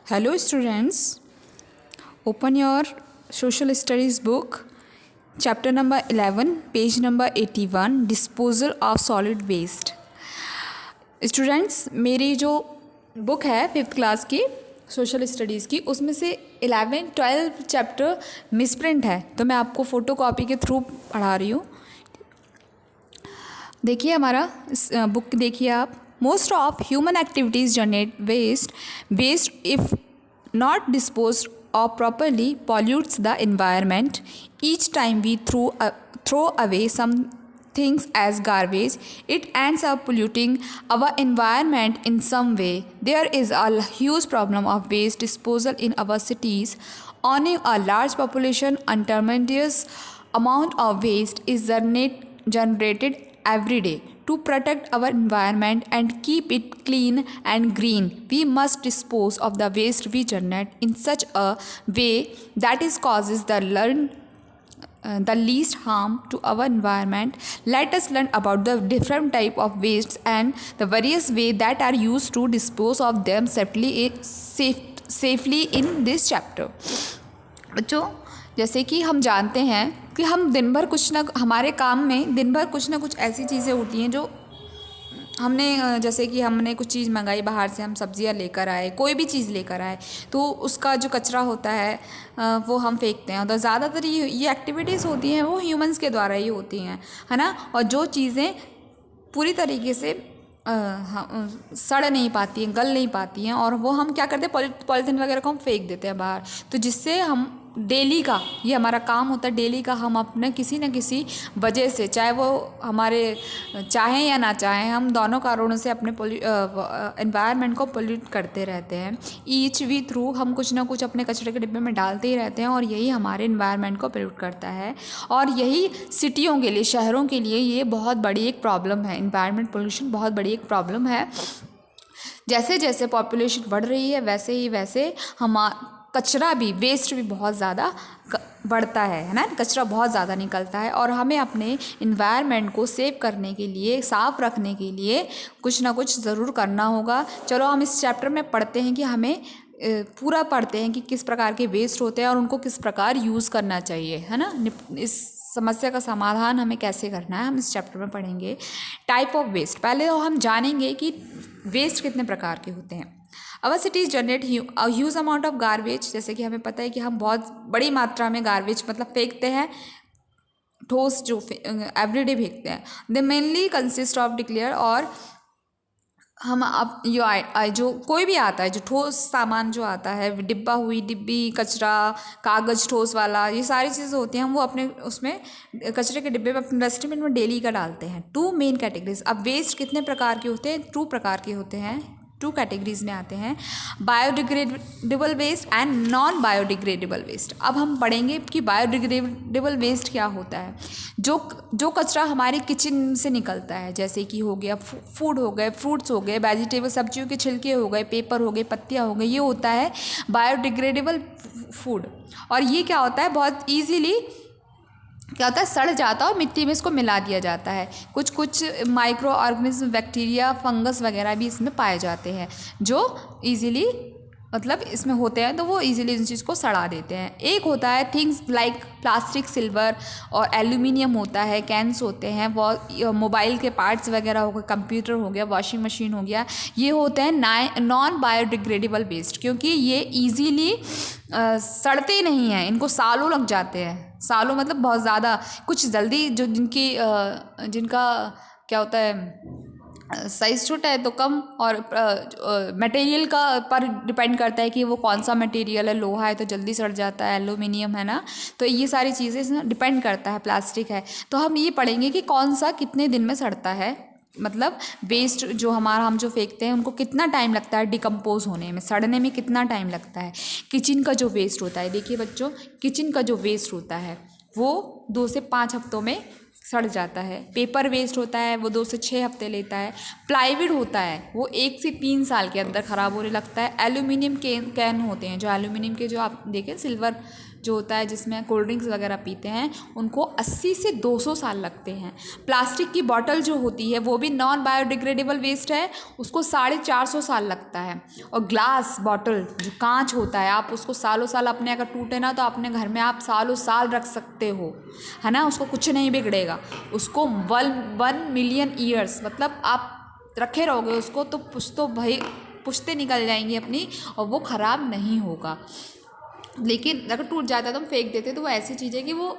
Hello, students. Open your social studies book, chapter number 11, page number 81, disposal of solid waste. Students, मेरी जो book है 5th class की social studies की, उसमें से 11, 12 चैप्टर मिसप्रिंट है, तो मैं आपको फ़ोटो कॉपी के थ्रू पढ़ा रही हूँ। देखिए हमारा बुक देखिए आप। Most of human activities generate waste if not disposed or properly pollutes the environment. Each time we throw away some things as garbage, it ends up polluting our environment in some way. There is a huge problem of waste disposal in our cities. Owning a large population, a tremendous amount of waste is generated every day. To protect our environment and keep it clean and green, we must dispose of the waste we generate in such a way that it causes the least harm to our environment. Let us learn about the different type of wastes and the various way that are used to dispose of them safely in this chapter. बच्चों, जैसे कि हम जानते हैं कि हम दिन भर हमारे काम में दिन भर कुछ ना कुछ ऐसी चीज़ें होती हैं जो हमने, जैसे कि हमने कुछ चीज़ मंगाई बाहर से, हम सब्जियां लेकर आए, कोई भी चीज़ लेकर आए, तो उसका जो कचरा होता है वो हम फेंकते हैं। तो ज़्यादातर ये एक्टिविटीज़ होती हैं वो ह्यूमंस के द्वारा ही होती हैं, है ना। और जो चीज़ें पूरी तरीके से सड़ नहीं पाती हैं, गल नहीं पाती हैं, और वो हम क्या करते हैं, पॉलीथीन वगैरह को हम फेंक देते हैं बाहर। तो जिससे हम डेली का, ये हमारा काम होता है डेली का, हम अपने किसी न किसी वजह से, चाहे वो हमारे चाहें या ना चाहें, हम दोनों कारणों से अपने एनवायरनमेंट को पोल्यूट करते रहते हैं। ईच वी थ्रू हम कुछ ना कुछ अपने कचरे के डिब्बे में डालते ही रहते हैं, और यही हमारे एनवायरनमेंट को पोल्यूट करता है। और यही सिटियों के लिए, शहरों के लिए ये बहुत बड़ी एक प्रॉब्लम है। एनवायरनमेंट पोल्यूशन बहुत बड़ी एक प्रॉब्लम है। जैसे जैसे पॉपुलेशन बढ़ रही है वैसे कचरा भी, वेस्ट भी बहुत ज़्यादा बढ़ता है ना। कचरा बहुत ज़्यादा निकलता है, और हमें अपने इन्वायरमेंट को सेव करने के लिए, साफ़ रखने के लिए कुछ ना कुछ ज़रूर करना होगा। चलो हम इस चैप्टर में पढ़ते हैं कि हमें पूरा पढ़ते हैं कि किस प्रकार के वेस्ट होते हैं और उनको किस प्रकार यूज़ करना चाहिए, है ना। इस समस्या का समाधान हमें कैसे करना है, हम इस चैप्टर में पढ़ेंगे। टाइप ऑफ वेस्ट, पहले तो हम जानेंगे कि वेस्ट कितने प्रकार के होते हैं। Our cities generate huge amount of garbage, जैसे कि हमें पता है कि हम बहुत बड़ी मात्रा में गार्बेज मतलब फेंकते हैं, ठोस जो एवरीडे फेंकते हैं। दे मेनली कंसिस्ट ऑफ डिक्लेयर, और हम अब जो कोई भी आता है, जो ठोस सामान जो आता है, डिब्बी, कचरा, कागज़ ठोस वाला, ये सारी चीज़ें होती हैं, हम वो अपने उसमें कचरे के डिब्बे में, अपने डस्टबिन में डेली का डालते हैं। 2 मेन कैटेगरीज। अब वेस्ट कितने प्रकार के होते हैं? 2 प्रकार के होते हैं, 2 कैटेगरीज में आते हैं, biodegradable waste and non biodegradable waste. अब हम पढ़ेंगे कि बायोडिग्रेडेबल वेस्ट क्या होता है। जो कचरा हमारे किचन से निकलता है, जैसे कि हो गया फूड हो गए, फ्रूट्स हो गए, वेजिटेबल सब्जियों के छिलके हो गए, पेपर हो गए, पत्तियाँ हो गई, ये होता है बायोडिग्रेडेबल फूड। और ये क्या होता है, बहुत ईजीली क्या होता है, सड़ जाता है और मिट्टी में इसको मिला दिया जाता है। कुछ माइक्रो ऑर्गेनिज्म, बैक्टीरिया, फंगस वगैरह भी इसमें पाए जाते हैं, जो इजीली मतलब इसमें होते हैं, तो वो इजीली इस चीज़ को सड़ा देते हैं। एक होता है थिंग्स लाइक प्लास्टिक, सिल्वर और एल्यूमिनियम होता है, कैंस होते हैं, वो मोबाइल के पार्ट्स वगैरह हो गए, कंप्यूटर हो गया, वॉशिंग मशीन हो गया, ये होते हैं नॉन बायोडिग्रेडेबल वेस्ट, क्योंकि ये ईजीली सड़ते नहीं हैं, इनको सालों लग जाते हैं। सालों मतलब बहुत ज़्यादा, कुछ जल्दी, जो जिनका क्या होता है, साइज़ छोटा है तो कम, और मटेरियल का पर डिपेंड करता है कि वो कौन सा मटेरियल है। लोहा है तो जल्दी सड़ जाता है, एल्यूमिनियम है ना, तो ये सारी चीज़ें इसमें डिपेंड करता है। प्लास्टिक है तो हम ये पढ़ेंगे कि कौन सा कितने दिन में सड़ता है, मतलब वेस्ट जो हम जो फेंकते हैं उनको कितना टाइम लगता है डिकम्पोज होने में, सड़ने में कितना टाइम लगता है। किचन का जो वेस्ट होता है, देखिए बच्चों, किचन का जो वेस्ट होता है वो 2 से 5 हफ्तों में सड़ जाता है। पेपर वेस्ट होता है वो 2 से 6 हफ्ते लेता है। प्लाईवुड होता है वो 1 से 3 साल के अंदर ख़राब होने लगता है। एल्यूमिनियम कैन होते हैं, जो एल्यूमिनियम के, जो आप देखें सिल्वर जो होता है जिसमें कोल्ड ड्रिंक्स वगैरह पीते हैं उनको 80 से 200 साल लगते हैं। प्लास्टिक की बॉटल जो होती है वो भी नॉन बायोडिग्रेडेबल वेस्ट है, उसको 450 साल लगता है। और ग्लास बॉटल जो कांच होता है आप उसको सालों साल अपने अगर टूटे ना तो अपने घर में आप सालों साल रख सकते हो, है ना, उसको कुछ नहीं बिगड़ेगा। उसको 1 मिलियन ईयर्स मतलब आप रखे रहोगे उसको तो पुश्तें निकल जाएंगी अपनी और वो ख़राब नहीं होगा। लेकिन अगर टूट जाता है तो हम फेंक देते तो वो ऐसी चीज़ है कि वो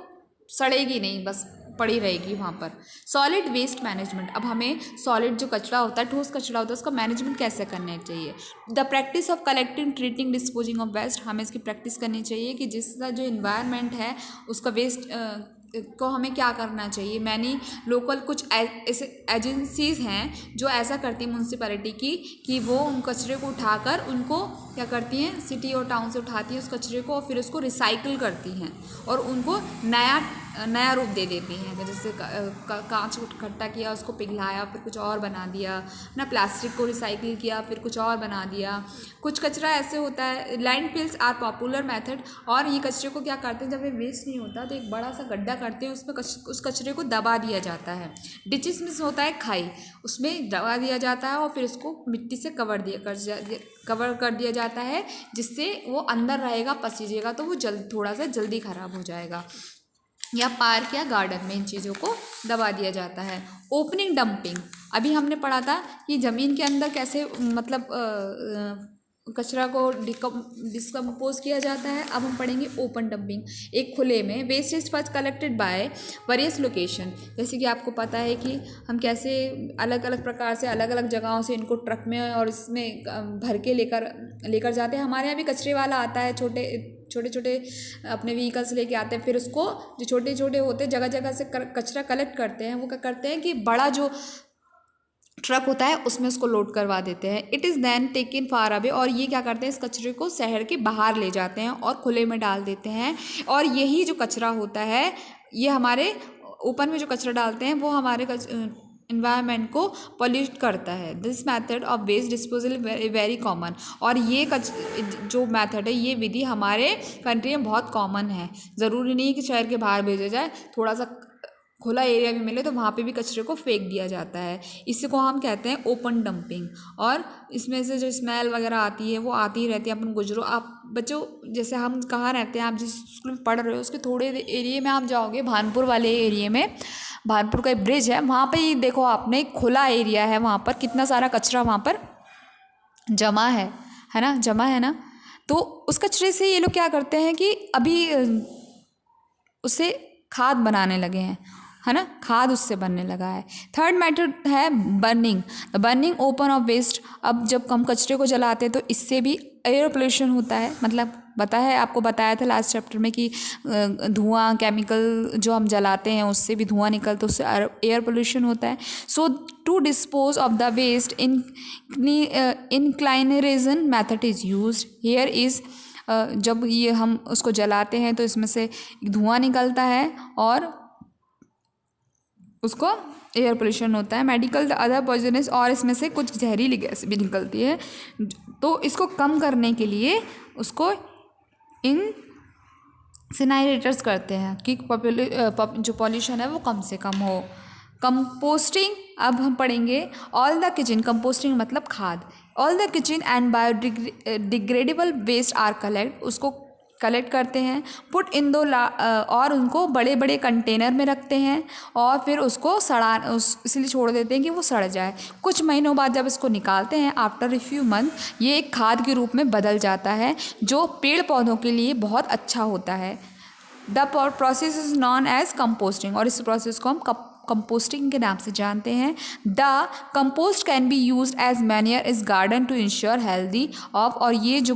सड़ेगी नहीं, बस पड़ी रहेगी वहाँ पर। सॉलिड वेस्ट मैनेजमेंट, अब हमें सॉलिड जो कचरा होता है, ठोस कचरा होता है, उसका मैनेजमेंट कैसे करना चाहिए। The practice of collecting, treating, disposing of waste, हमें इसकी प्रैक्टिस करनी चाहिए कि जिसका जो इन्वायरमेंट है उसका वेस्ट को हमें क्या करना चाहिए। मैंने लोकल कुछ ऐसे एजेंसीज़ हैं जो ऐसा करती हैं म्यूनसिपैलिटी की कि वो उन कचरे को उठाकर उनको क्या करती हैं, सिटी और टाउन से उठाती हैं उस कचरे को और फिर उसको रिसाइकिल करती हैं और उनको नया रूप दे देती हैं। तो जैसे कांच को इकट्ठा किया, उसको पिघलाया, फिर कुछ और बना दिया ना, प्लास्टिक को रिसाइकिल किया, फिर कुछ और बना दिया। कुछ कचरा ऐसे होता है, लैंडफिल्स आर पॉपुलर मेथड, और ये कचरे को क्या करते हैं जब ये वेस्ट नहीं होता तो एक बड़ा सा गड्ढा करते हैं, उसमें उस कचरे को दबा दिया जाता है। डिचेस में होता है खाई, उसमें दबा दिया जाता है और फिर उसको मिट्टी से कवर कर दिया जाता है जिससे वो अंदर रहेगा, पसीजेगा तो वो थोड़ा सा जल्दी ख़राब हो जाएगा। या पार्क या गार्डन में इन चीज़ों को दबा दिया जाता है। ओपनिंग डंपिंग, अभी हमने पढ़ा था कि ज़मीन के अंदर कैसे मतलब कचरा को डिस्कम्पोज किया जाता है। अब हम पढ़ेंगे ओपन डंपिंग, एक खुले में। Waste is first collected by various location, जैसे कि आपको पता है कि हम कैसे अलग अलग प्रकार से अलग अलग जगहों से इनको ट्रक में और इसमें भर के लेकर जाते हैं। हमारे यहाँ भी कचरे वाला आता है, छोटे छोटे अपने व्हीकल्स लेके आते हैं, फिर उसको जो छोटे छोटे होते हैं जगह जगह से कचरा कलेक्ट करते हैं। वो क्या करते हैं कि बड़ा जो ट्रक होता है उसमें उसको लोड करवा देते हैं। It is then taken far away, और ये क्या करते हैं इस कचरे को शहर के बाहर ले जाते हैं और खुले में डाल देते हैं। और यही जो कचरा होता है ये हमारे ओपन में जो कचरा डालते हैं वो हमारे इन्वायरमेंट को पॉल्यूट करता है। This method of waste disposal very common, और ये जो मेथड है ये विधि हमारे कंट्री में बहुत कॉमन है। ज़रूरी नहीं कि शहर के बाहर भेजा जाए, थोड़ा सा खुला एरिया भी मिले तो वहाँ पे भी कचरे को फेंक दिया जाता है। इसी को हम कहते हैं ओपन डंपिंग। और इसमें से जो स्मेल वगैरह आती है वो आती ही रहती है। अपन गुजरो, आप बच्चों जैसे हम कहाँ रहते हैं, आप जिस स्कूल में पढ़ रहे हो उसके थोड़े एरिए में आप जाओगे, भानपुर वाले एरिए में, भानपुर का एक ब्रिज है वहाँ पे ही देखो आपने, खुला एरिया है, वहाँ पर कितना सारा कचरा वहाँ पर जमा है ना, जमा है ना। तो उस कचरे से ये लोग क्या करते हैं कि अभी उससे खाद बनाने लगे हैं, है ना, खाद उससे बनने लगा है। थर्ड मेथड है burning, the burning open of waste. अब जब हम कचरे को जलाते हैं तो इससे भी एयर पोल्यूशन होता है, मतलब आपको बताया था लास्ट चैप्टर में कि धुआं, केमिकल जो हम जलाते हैं उससे भी धुआं निकलता है, उससे एयर पोल्यूशन होता है। So to dispose of the waste incineration method is used here is. जब ये हम उसको जलाते हैं तो इसमें से धुआं निकलता है और उसको एयर पोल्यूशन होता है। मेडिकल द अदर पॉइजनस, और इसमें से कुछ जहरीली गैस भी निकलती है। तो इसको कम करने के लिए उसको इनसिनरेटर्स करते हैं कि जो पॉल्यूशन है वो कम से कम हो। कंपोस्टिंग, अब हम पढ़ेंगे ऑल द किचन, कंपोस्टिंग मतलब खाद। All the kitchen and biodegradable waste are collect, उसको कलेक्ट करते हैं, पुट इन और उनको बड़े बड़े कंटेनर में रखते हैं और फिर उसको इसलिए छोड़ देते हैं कि वो सड़ जाए। कुछ महीनों बाद जब इसको निकालते हैं, आफ्टर ए फ्यू मंथ, ये एक खाद के रूप में बदल जाता है जो पेड़ पौधों के लिए बहुत अच्छा होता है। The process is known as composting, और इस प्रोसेस को हम कंपोस्टिंग के नाम से जानते हैं। The compost can be use as manure is garden to ensure healthy of, और ये जो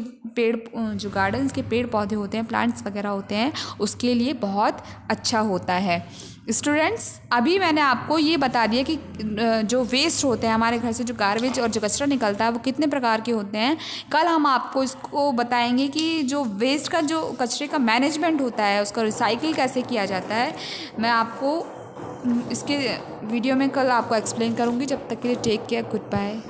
गार्डन्स के पेड़ पौधे होते हैं, प्लांट्स वगैरह होते हैं, उसके लिए बहुत अच्छा होता है। स्टूडेंट्स, अभी मैंने आपको ये बता दिया कि जो वेस्ट होते हैं हमारे घर से, जो गार्बेज और जो कचरा निकलता है वो कितने प्रकार के होते हैं। कल हम आपको इसको बताएंगे कि जो वेस्ट का, जो कचरे का मैनेजमेंट होता है, उसका रिसाइकिल कैसे किया जाता है। मैं आपको इसके वीडियो में कल आपको एक्सप्लेन करूँगी। जब तक के लिए टेक केयर, गुड बाय।